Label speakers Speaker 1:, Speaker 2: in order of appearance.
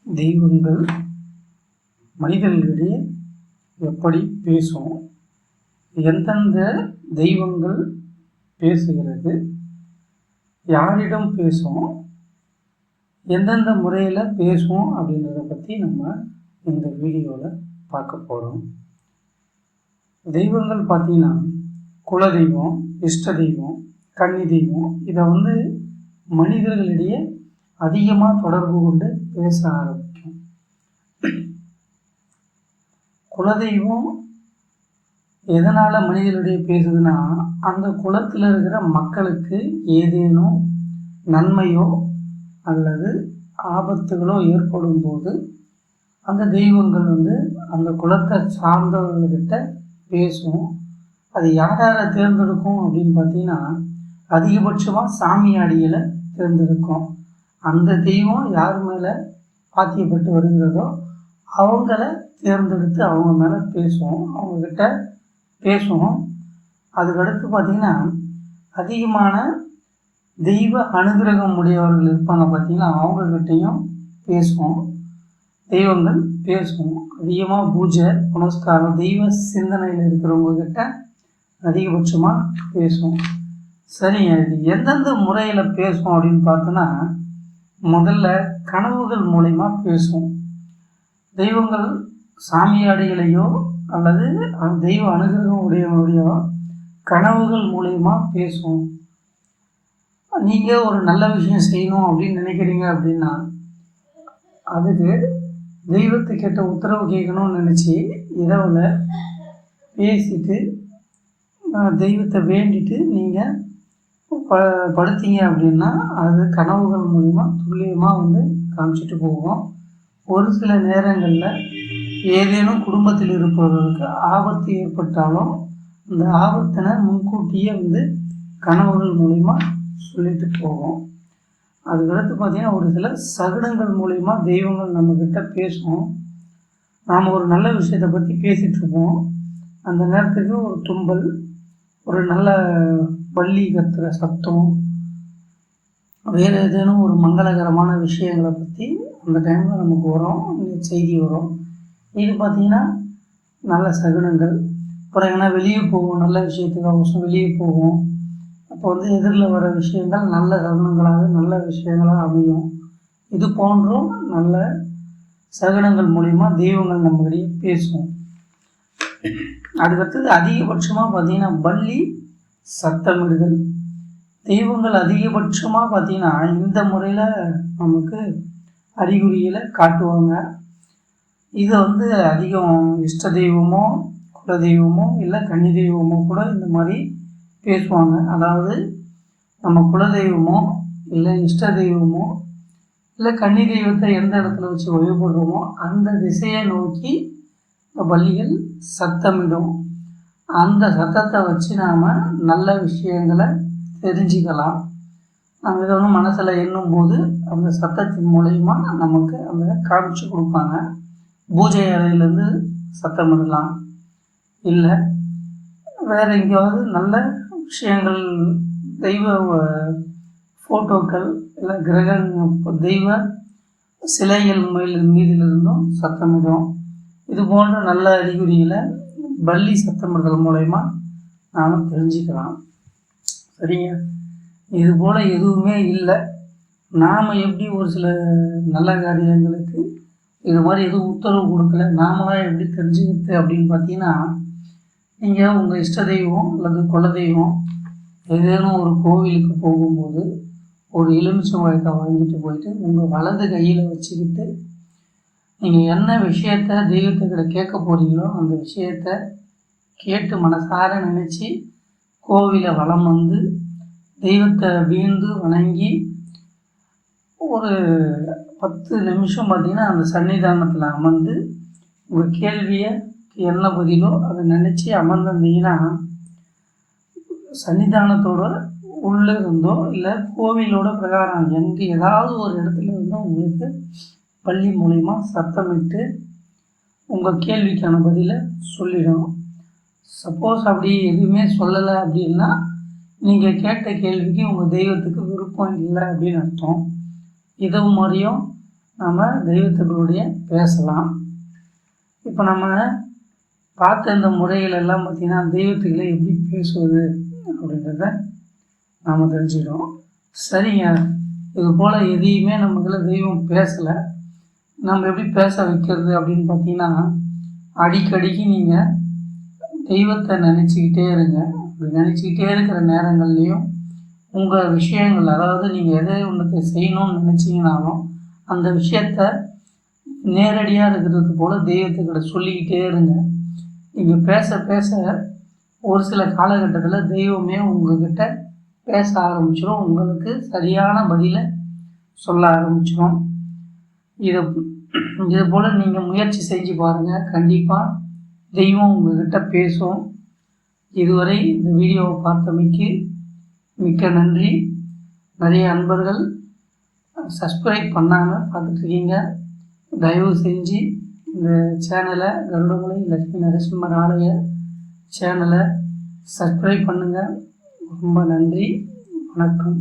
Speaker 1: தெய்வங்கள் மனிதர்களிடையே எப்படி பேசும், எந்தெந்த தெய்வங்கள் பேசுகிறது, யாரிடம் பேசும், எந்தெந்த முறையில் பேசும் அப்படின்றத பற்றி நம்ம இந்த வீடியோவில் பார்க்க போகிறோம். தெய்வங்கள் பார்த்திங்கன்னா குலதெய்வம், இஷ்ட தெய்வம், கன்னி தெய்வம், இதை மனிதர்களிடையே அதிகமாக தொடர்பு கொண்டு பேச ஆரம்பிக்கும். குலதெய்வம் எதனால் மனிதர்களிடையே பேசுதுன்னா, அந்த குலத்தில் இருக்கிற மக்களுக்கு ஏதேனும் நன்மையோ அல்லது ஆபத்துகளோ ஏற்படும் போது அந்த தெய்வங்கள் அந்த குலத்தை சார்ந்தவர்கள்கிட்ட பேசும். அது யாரை தேர்ந்தெடுக்கும் அப்படின்னு பார்த்தீங்கன்னா, அதிகபட்சமாக சாமியாடிகளை தேர்ந்தெடுக்கும். அந்த தெய்வம் யார் மேலே பாத்தியப்பட்டு வருகிறதோ அவங்கள தேர்ந்தெடுத்து அவங்க மேலே பேசுவோம், அவங்கக்கிட்ட பேசுவோம். அதுக்கடுத்து பார்த்திங்கன்னா, அதிகமான தெய்வ அனுகிரகம் உடையவர்கள் இருப்பாங்க பார்த்திங்கன்னா, அவங்கக்கிட்டையும் பேசுவோம். தெய்வங்கள் பேசுவோம். அதிகமாக பூஜை புனஸ்காரம் தெய்வ சிந்தனையில் இருக்கிறவங்கக்கிட்ட அதிகபட்சமாக பேசுவோம். சரிங்க, இது எந்தெந்த முறையில் பேசுவோம் அப்படின்னு பார்த்தோன்னா, முதல்ல கனவுகள் மூலயமா பேசும். தெய்வங்கள் சாமியாடிகளையோ அல்லது தெய்வ அனுகிரகம் உடையவங்களுடையோ கனவுகள் மூலயமா பேசும். நீங்கள் ஒரு நல்ல விஷயம் செய்யணும் அப்படின்னு நினைக்கிறீங்க அப்படின்னா, அதுக்கு தெய்வத்துக்கிட்ட உத்தரவு கேட்கணும்னு நினச்சி இரவில் பேசிட்டு தெய்வத்தை வேண்டிட்டு நீங்கள் படுத்தீங்க அப்படின்னா, அது கனவுகள் மூலிமா துல்லியமாக காமிச்சிட்டு போகும். ஒரு சில நேரங்களில் ஏதேனும் குடும்பத்தில் இருப்பவர்களுக்கு ஆபத்து ஏற்பட்டாலும் அந்த ஆபத்தினை முன்கூட்டியே கனவுகள் மூலிமா சொல்லிட்டு போகும். அதுக்கடுத்து பார்த்திங்கன்னா, ஒரு சில சகுனங்கள் மூலிமா தெய்வங்கள் நம்மக்கிட்ட பேசும். நாம் ஒரு நல்ல விஷயத்தை பற்றி பேசிகிட்ருப்போம். அந்த நேரத்துக்கு ஒரு தும்பல், ஒரு நல்ல பள்ளி கத்துற சத்தம், வேறு ஏதேனும் ஒரு மங்களகரமான விஷயங்களை பற்றி அந்த டைமில் நமக்கு வரும், செய்தி வரும். இது பார்த்திங்கன்னா நல்ல சகுனங்கள். அப்புறம் எங்கன்னா வெளியே போகும், நல்ல விஷயத்துக்கு அவசியம் வெளியே போகும். அப்போ எதிரில் வர விஷயங்கள் நல்ல சகுனங்களாக நல்ல விஷயங்களாக அமையும். இது போன்றும் நல்ல சகுனங்கள் மூலிமா தெய்வங்கள் நம்மகிடையே பேசும். அதுக்கடுத்தது அதிகபட்சமாக பார்த்திங்கன்னா பள்ளி சத்தமிடுதல். தெய்வங்கள் அதிகபட்சமாக பார்த்திங்கன்னா இந்த முறையில் நமக்கு அறிகுறிகளை காட்டுவாங்க. இதை அதிகம் இஷ்ட தெய்வமோ குல தெய்வமோ இல்லை கன்னி தெய்வமோ கூட இந்த மாதிரி பேசுவாங்க. அதாவது நம்ம குலதெய்வமோ இல்லை இஷ்ட தெய்வமோ இல்லை கன்னி தெய்வத்தை எந்த இடத்துல வச்சு வழிபடுறோமோ அந்த திசையை நோக்கி பள்ளிகள் சத்தமிடும். அந்த சத்தத்தை வச்சு நாம் நல்ல விஷயங்களை தெரிஞ்சுக்கலாம். நம்ம இதை மனசில் எண்ணும் போது அந்த சத்தத்தின் மூலயமா நமக்கு அந்த காமிச்சு கொடுப்பாங்க. பூஜை அறையிலேருந்து சத்தமிடலாம், இல்லை வேறு எங்கேயாவது நல்ல விஷயங்கள் தெய்வ ஃபோட்டோக்கள் இல்லை தெய்வ சிலைகள் மீதிலிருந்தும் சத்தமிடும். இது போன்ற நல்ல அறிகுறிகளை பள்ளி சத்தமிடுதல் மூலயமா நாம் தெரிஞ்சுக்கலாம். சரிங்க, இது போல் எதுவுமே இல்லை. நாம் எப்படி ஒரு சில நல்ல காரியங்களுக்கு இது மாதிரி எதுவும் உத்தரவு கொடுக்கல, நாமளாக எப்படி தெரிஞ்சுக்கிறது அப்படின்னு பார்த்தீங்கன்னா, நீங்கள் உங்கள் இஷ்ட தெய்வம் அல்லது குலதெய்வம் ஏதேனும் ஒரு கோவிலுக்கு போகும்போது ஒரு எலுமிச்சம்பழத்தை வாங்கிட்டு போயிட்டு உங்கள் வலது கையில் வச்சுக்கிட்டு நீங்கள் என்ன விஷயத்த தெய்வத்துக்கிட்ட கேட்க போகிறீங்களோ அந்த விஷயத்த கேட்டு மனசார நினச்சி கோவிலை வலம் தெய்வத்தை வீழ்ந்து வணங்கி ஒரு 10 நிமிஷம் பார்த்திங்கன்னா அந்த சன்னிதானத்தில் அமர்ந்து உங்கள் கேள்வியை என்ன பதிலோ அதை நினச்சி அமர்ந்திருந்தீங்கன்னா, சன்னிதானத்தோட உள்ளே இருந்தோ இல்லை கோவிலோட பிரகாரம் எங்கே ஏதாவது ஒரு இடத்துல இருந்தோ உங்களுக்கு பள்ளி மூலிமா சத்தமிட்டு உங்கள் கேள்விக்கான பதிலை சொல்லிடும். சப்போஸ் அப்படி எதுவுமே சொல்லலை அப்படின்னா நீங்கள் கேட்ட கேள்விக்கு உங்கள் தெய்வத்துக்கு விருப்பம் இல்லை அப்படின்னு அர்த்தம். இது மாதிரியும் நம்ம தெய்வத்துக்களுடைய பேசலாம். இப்போ நம்ம பார்த்த இந்த முறைகள் எல்லாம் பார்த்திங்கன்னா தெய்வத்துக்களை எப்படி பேசுவது அப்படின்றத நாம் தெரிஞ்சுக்கிட்டோம். சரிங்க, இது போல் எதையுமே நமக்குள்ள தெய்வம் பேசலை, நம்ம எப்படி பேச வைக்கிறது அப்படின்னு பார்த்தீங்கன்னா, அடிக்கடிக்கு நீங்கள் தெய்வத்தை நினச்சிக்கிட்டே இருங்க. அப்படி நினச்சிக்கிட்டே இருக்கிற நேரங்கள்லேயும் உங்கள் விஷயங்கள், அதாவது நீங்கள் எதை ஒன்றத்தை செய்யணும்னு நினச்சிங்கனாலும் அந்த விஷயத்த நேரடியாக இருக்கிறது போல் தெய்வத்துக்கிட்ட சொல்லிக்கிட்டே இருங்க. நீங்கள் பேச பேச ஒரு சில காலகட்டத்தில் தெய்வமே உங்கள்கிட்ட பேச ஆரம்பிச்சிடும், உங்களுக்கு சரியான பதிலை சொல்ல ஆரம்பிச்சிடும். இது போல் நீங்கள் முயற்சி செஞ்சு பாருங்கள், கண்டிப்பாக தெய்வம் உங்கள்கிட்ட பேசும். இதுவரை இந்த வீடியோவை பார்த்தமைக்கு மிக்க நன்றி. நிறைய அன்பர்கள் சப்ஸ்கிரைப் பண்ணாமல் பார்த்துட்ருக்கீங்க. தயவு செஞ்சு இந்த சேனலை, கருடமலை லட்சுமி நரசிம்மர் ஆலய சேனலை சப்ஸ்கிரைப் பண்ணுங்கள். ரொம்ப நன்றி, வணக்கம்.